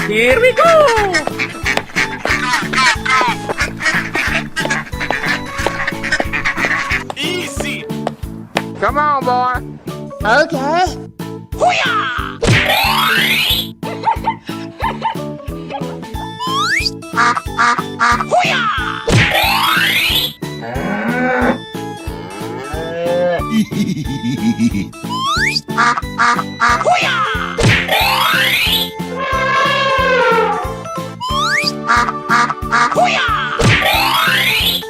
Here we go! Easy! Come on, boy. Okay.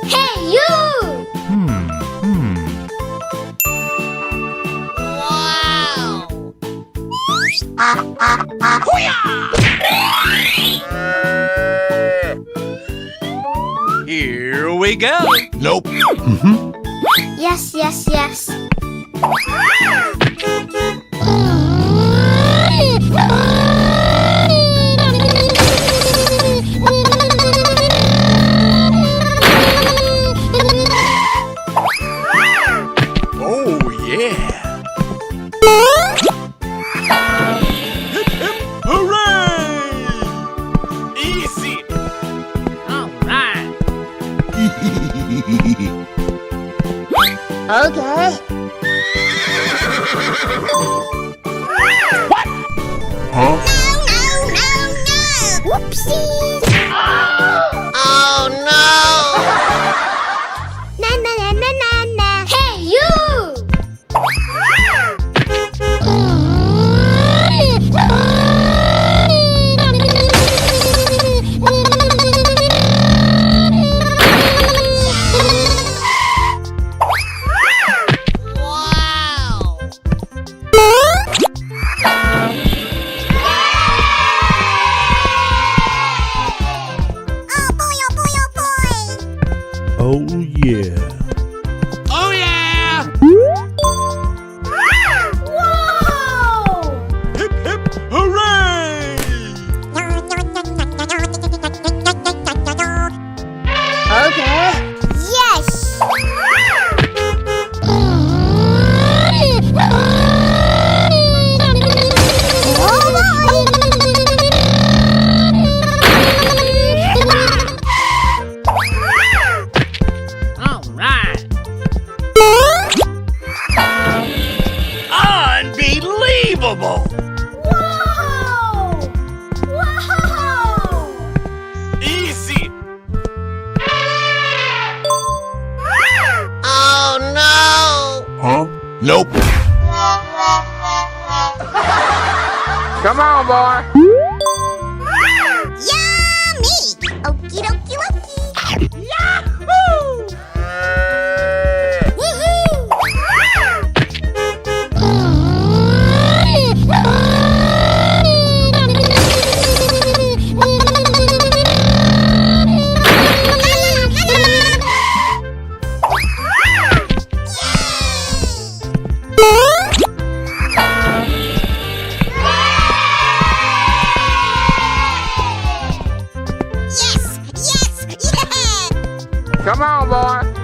Hey, you! Wow! Here we go! Nope. Yes, yes, yes. Oh, yeah! Hip, hip, hooray! Easy! Okay. Huh? No! Whoopsies! Oh no! Na na na na na na! Hey, you! Wow! Oh, yeah. Oh, yeah! Whoa! Hip, hip, hooray! Okay. Yes! Unbelievable! Whoa! Whoa! Easy! Oh no! Huh? Nope. Come on, boy. Yummy! Okie dokie dokie! Yahoo! Come on, boy.